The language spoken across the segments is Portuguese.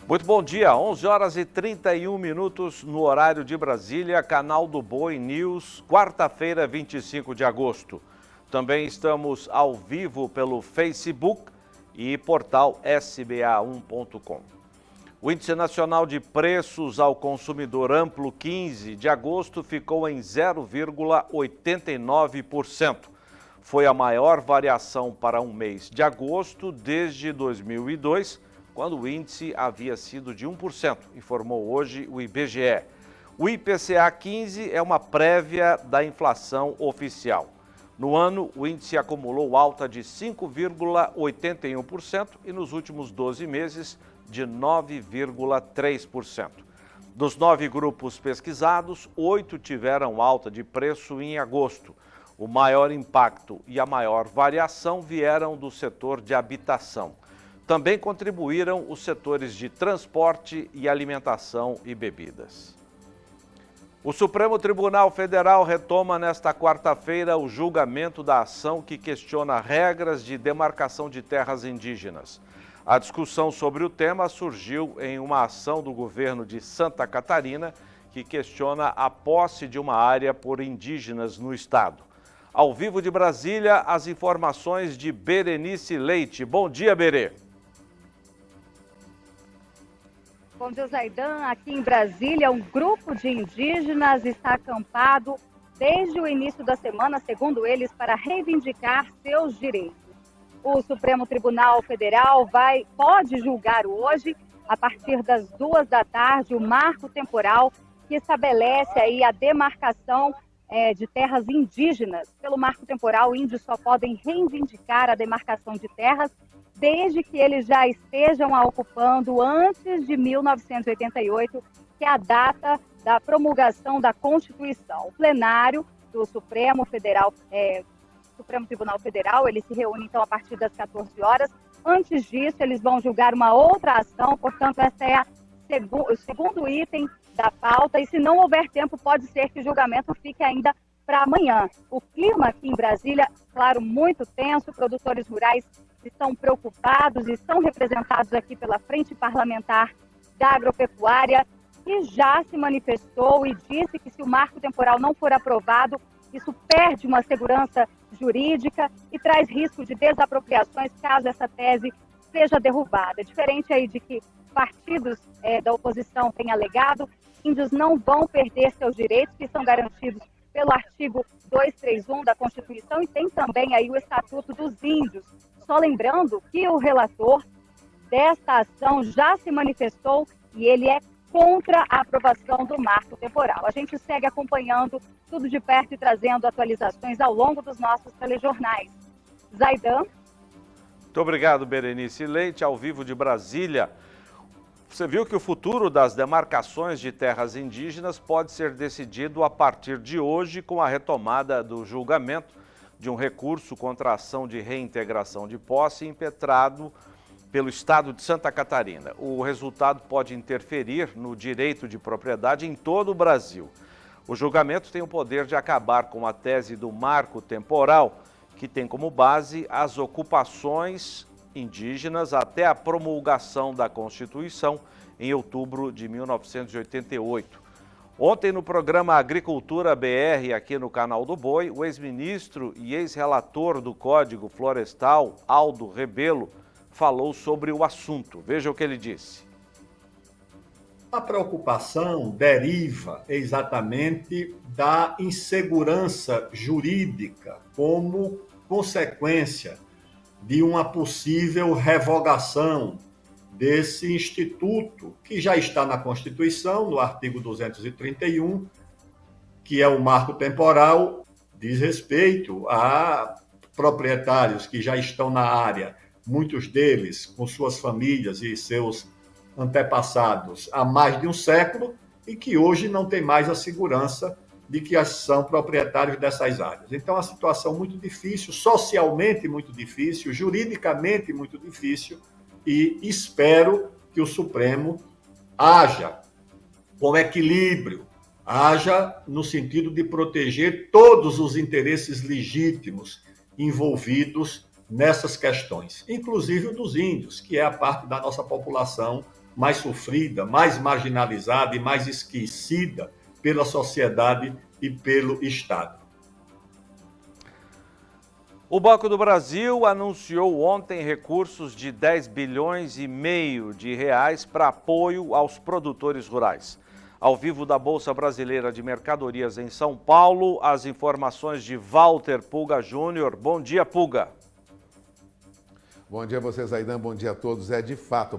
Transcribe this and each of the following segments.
Muito bom dia, 11 horas e 31 minutos no horário de Brasília, canal do Boi News, quarta-feira, 25 de agosto. Também estamos ao vivo pelo Facebook e portal sba1.com. O Índice Nacional de Preços ao Consumidor Amplo 15 de agosto ficou em 0,89%. Foi a maior variação para um mês de agosto desde 2002, quando o índice havia sido de 1%, informou hoje o IBGE. O IPCA 15 é uma prévia da inflação oficial. No ano, o índice acumulou alta de 5,81% e nos últimos 12 meses de 9,3%. Dos 9 grupos pesquisados, 8 tiveram alta de preço em agosto. O maior impacto e a maior variação vieram do setor de habitação. Também contribuíram os setores de transporte e alimentação e bebidas. O Supremo Tribunal Federal retoma nesta quarta-feira o julgamento da ação que questiona regras de demarcação de terras indígenas. A discussão sobre o tema surgiu em uma ação do governo de Santa Catarina que questiona a posse de uma área por indígenas no estado. Ao vivo de Brasília, as informações de Berenice Leite. Bom dia, Berê. Bom dia, Zaidan. Aqui em Brasília, um grupo de indígenas está acampado desde o início da semana, segundo eles, para reivindicar seus direitos. O Supremo Tribunal Federal pode julgar hoje, a partir das 2 da tarde, o marco temporal que estabelece aí a demarcação de terras indígenas. Pelo marco temporal, índios só podem reivindicar a demarcação de terras desde que eles já estejam a ocupando antes de 1988, que é a data da promulgação da Constituição. O plenário do Supremo Tribunal Federal, ele se reúne então a partir das 14 horas. Antes disso, eles vão julgar uma outra ação, portanto, essa é o segundo item da pauta, e se não houver tempo, pode ser que o julgamento fique ainda para amanhã. O clima aqui em Brasília, claro, muito tenso, produtores rurais estão preocupados e estão representados aqui pela Frente Parlamentar da Agropecuária, que já se manifestou e disse que se o marco temporal não for aprovado, isso perde uma segurança jurídica e traz risco de desapropriações caso essa tese seja derrubada. Diferente aí de que partidos da oposição têm alegado, índios não vão perder seus direitos, que são garantidos pelo artigo 231 da Constituição, e tem também aí o Estatuto dos Índios. Só lembrando que o relator desta ação já se manifestou e ele é contra a aprovação do marco temporal. A gente segue acompanhando tudo de perto e trazendo atualizações ao longo dos nossos telejornais. Zaidan. Muito obrigado, Berenice Leite, ao vivo de Brasília. Você viu que o futuro das demarcações de terras indígenas pode ser decidido a partir de hoje com a retomada do julgamento de um recurso contra a ação de reintegração de posse impetrado pelo Estado de Santa Catarina. O resultado pode interferir no direito de propriedade em todo o Brasil. O julgamento tem o poder de acabar com a tese do marco temporal, que tem como base as ocupações indígenas até a promulgação da Constituição em outubro de 1988. Ontem, no programa Agricultura BR, aqui no Canal do Boi, o ex-ministro e ex-relator do Código Florestal, Aldo Rebelo, falou sobre o assunto. Veja o que ele disse. A preocupação deriva exatamente da insegurança jurídica como consequência de uma possível revogação desse instituto, que já está na Constituição, no artigo 231, que é o marco temporal, diz respeito a proprietários que já estão na área, muitos deles com suas famílias e seus antepassados há mais de um século, e que hoje não tem mais a segurança de que são proprietários dessas áreas. Então, a situação muito difícil, socialmente muito difícil, juridicamente muito difícil, e espero que o Supremo haja com equilíbrio, haja no sentido de proteger todos os interesses legítimos envolvidos nessas questões, inclusive o dos índios, que é a parte da nossa população mais sofrida, mais marginalizada e mais esquecida pela sociedade e pelo Estado. O Banco do Brasil anunciou ontem recursos de 10 bilhões e meio de reais para apoio aos produtores rurais. Ao vivo da Bolsa Brasileira de Mercadorias em São Paulo, as informações de Walter Pulga Júnior. Bom dia, Pulga. Bom dia a vocês, Zaidan. Bom dia a todos. De fato,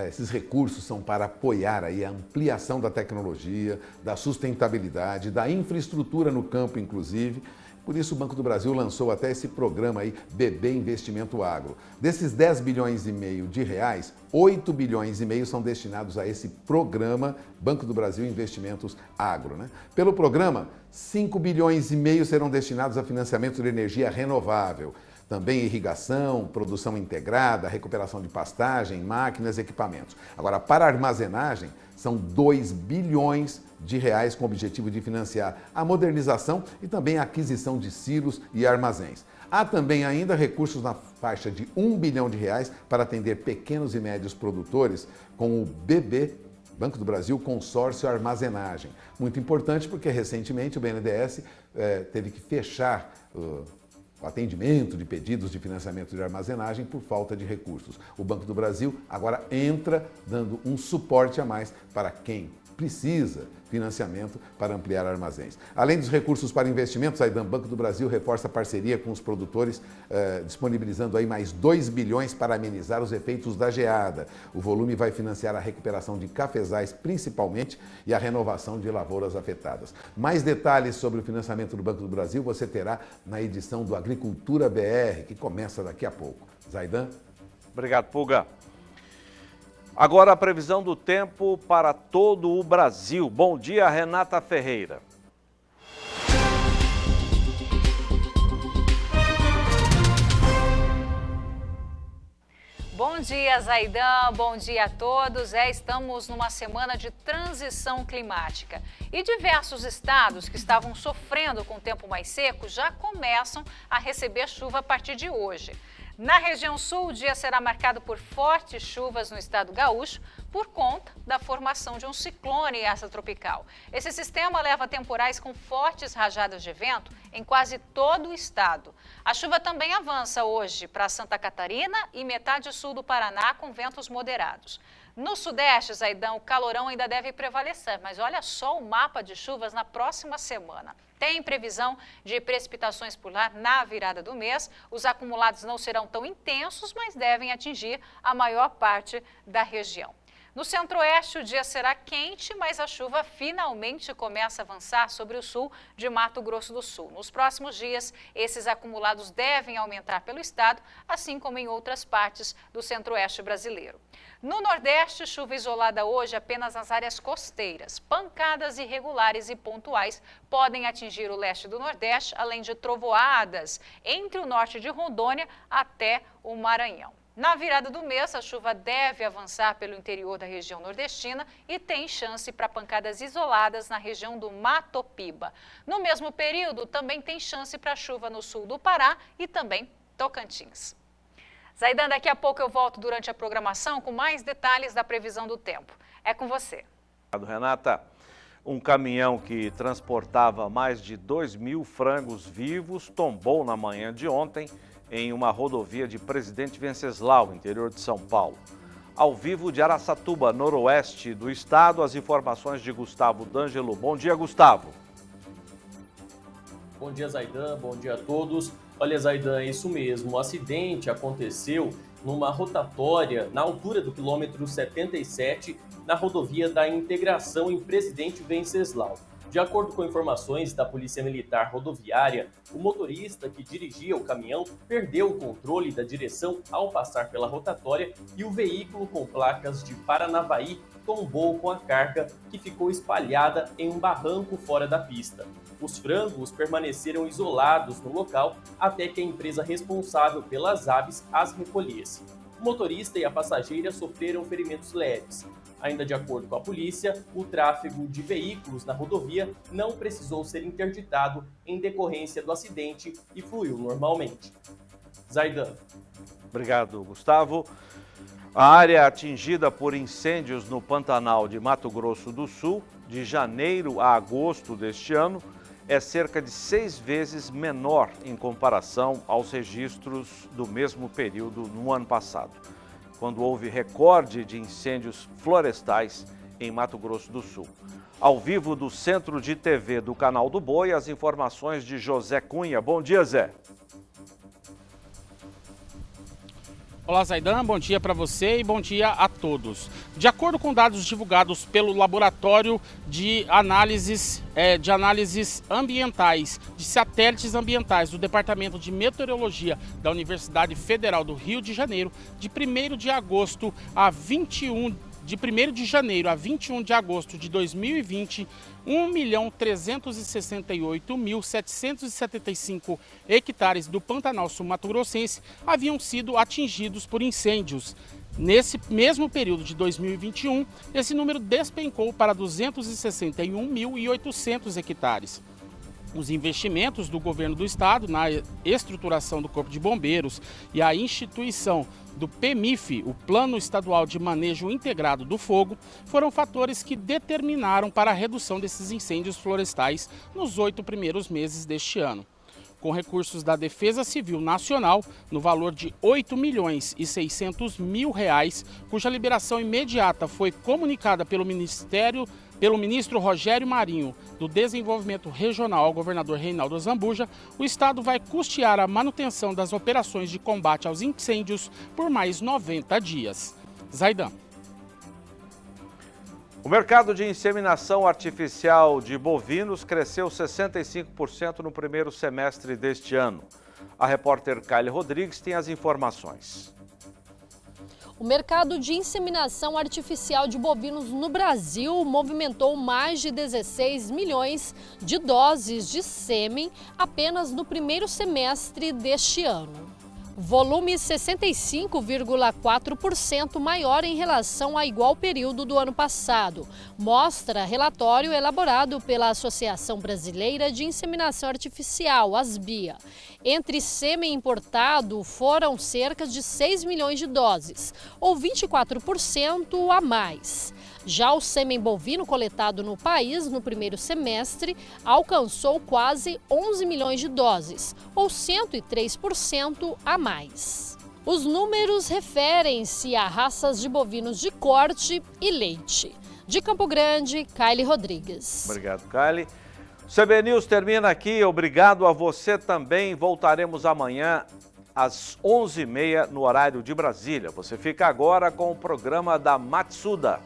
esses recursos são para apoiar aí a ampliação da tecnologia, da sustentabilidade, da infraestrutura no campo, inclusive. Por isso, o Banco do Brasil lançou até esse programa aí, BB Investimento Agro. Desses 10 bilhões e meio de reais, 8 bilhões e meio são destinados a esse programa Banco do Brasil Investimentos Agro, né? Pelo programa, 5 bilhões e meio serão destinados a financiamento de energia renovável. Também irrigação, produção integrada, recuperação de pastagem, máquinas e equipamentos. Agora, para armazenagem, são 2 bilhões de reais com o objetivo de financiar a modernização e também a aquisição de silos e armazéns. Há também ainda recursos na faixa de 1 bilhão de reais para atender pequenos e médios produtores com o BB, Banco do Brasil Consórcio Armazenagem. Muito importante porque recentemente o BNDES teve que fechar o atendimento de pedidos de financiamento de armazenagem por falta de recursos. O Banco do Brasil agora entra dando um suporte a mais para quem precisa financiamento para ampliar armazéns. Além dos recursos para investimentos, a Banco do Brasil reforça a parceria com os produtores, disponibilizando aí mais 2 bilhões para amenizar os efeitos da geada. O volume vai financiar a recuperação de cafezais, principalmente, e a renovação de lavouras afetadas. Mais detalhes sobre o financiamento do Banco do Brasil você terá na edição do Agricultura BR, que começa daqui a pouco. Zaidan? Obrigado, Pulga. Agora a previsão do tempo para todo o Brasil. Bom dia, Renata Ferreira. Bom dia, Zaidan. Bom dia a todos. Estamos numa semana de transição climática. E diversos estados que estavam sofrendo com o tempo mais seco já começam a receber chuva a partir de hoje. Na região sul, o dia será marcado por fortes chuvas no estado gaúcho por conta da formação de um ciclone extratropical. Esse sistema leva temporais com fortes rajadas de vento em quase todo o estado. A chuva também avança hoje para Santa Catarina e metade sul do Paraná com ventos moderados. No sudeste, Zaidan, o calorão ainda deve prevalecer, mas olha só o mapa de chuvas na próxima semana. Tem previsão de precipitações por lá na virada do mês. Os acumulados não serão tão intensos, mas devem atingir a maior parte da região. No centro-oeste, o dia será quente, mas a chuva finalmente começa a avançar sobre o sul de Mato Grosso do Sul. Nos próximos dias, esses acumulados devem aumentar pelo estado, assim como em outras partes do centro-oeste brasileiro. No nordeste, chuva isolada hoje apenas nas áreas costeiras. Pancadas irregulares e pontuais podem atingir o leste do nordeste, além de trovoadas entre o norte de Rondônia até o Maranhão. Na virada do mês, a chuva deve avançar pelo interior da região nordestina e tem chance para pancadas isoladas na região do Mato Piba. No mesmo período, também tem chance para chuva no sul do Pará e também Tocantins. Zaidan, daqui a pouco eu volto durante a programação com mais detalhes da previsão do tempo. É com você. Obrigado, Renata. Um caminhão que transportava mais de 2.000 frangos vivos tombou na manhã de ontem em uma rodovia de Presidente Venceslau, interior de São Paulo. Ao vivo de Araçatuba, noroeste do estado, as informações de Gustavo D'Angelo. Bom dia, Gustavo. Bom dia, Zaidan. Bom dia a todos. Olha, Zaidan, é isso mesmo. O acidente aconteceu numa rotatória na altura do quilômetro 77, na rodovia da Integração em Presidente Venceslau. De acordo com informações da Polícia Militar Rodoviária, o motorista que dirigia o caminhão perdeu o controle da direção ao passar pela rotatória e o veículo com placas de Paranavaí tombou com a carga que ficou espalhada em um barranco fora da pista. Os frangos permaneceram isolados no local até que a empresa responsável pelas aves as recolhesse. O motorista e a passageira sofreram ferimentos leves. Ainda de acordo com a polícia, o tráfego de veículos na rodovia não precisou ser interditado em decorrência do acidente e fluiu normalmente. Zaidan. Obrigado, Gustavo. A área atingida por incêndios no Pantanal de Mato Grosso do Sul, de janeiro a agosto deste ano, é cerca de 6 vezes menor em comparação aos registros do mesmo período no ano passado, quando houve recorde de incêndios florestais em Mato Grosso do Sul. Ao vivo do Centro de TV do Canal do Boi, as informações de José Cunha. Bom dia, Zé. Olá, Zaidan, bom dia para você e bom dia a todos. De acordo com dados divulgados pelo Laboratório de Análises Ambientais, de Satélites Ambientais do Departamento de Meteorologia da Universidade Federal do Rio de Janeiro, de 1º de janeiro a 21 de agosto de 2020, 1.368.775 hectares do Pantanal Sul-Mato-Grossense haviam sido atingidos por incêndios. Nesse mesmo período de 2021, esse número despencou para 261.800 hectares. Os investimentos do governo do estado na estruturação do Corpo de Bombeiros e a instituição do PEMIF, o Plano Estadual de Manejo Integrado do Fogo, foram fatores que determinaram para a redução desses incêndios florestais nos 8 primeiros meses deste ano. Com recursos da Defesa Civil Nacional, no valor de R$ 8.600.000, cuja liberação imediata foi comunicada pelo ministro Rogério Marinho, do Desenvolvimento Regional, ao governador Reinaldo Zambuja, o estado vai custear a manutenção das operações de combate aos incêndios por mais 90 dias. Zaidan. O mercado de inseminação artificial de bovinos cresceu 65% no primeiro semestre deste ano. A repórter Kylie Rodrigues tem as informações. O mercado de inseminação artificial de bovinos no Brasil movimentou mais de 16 milhões de doses de sêmen apenas no primeiro semestre deste ano. Volume 65,4% maior em relação a igual período do ano passado, mostra relatório elaborado pela Associação Brasileira de Inseminação Artificial, ASBIA. Entre sêmen importado foram cerca de 6 milhões de doses, ou 24% a mais. Já o sêmen bovino coletado no país no primeiro semestre alcançou quase 11 milhões de doses, ou 103% a mais. Os números referem-se a raças de bovinos de corte e leite. De Campo Grande, Kylie Rodrigues. Obrigado, Kylie. O CB News termina aqui. Obrigado a você também. Voltaremos amanhã às 11h30 no horário de Brasília. Você fica agora com o programa da Matsuda.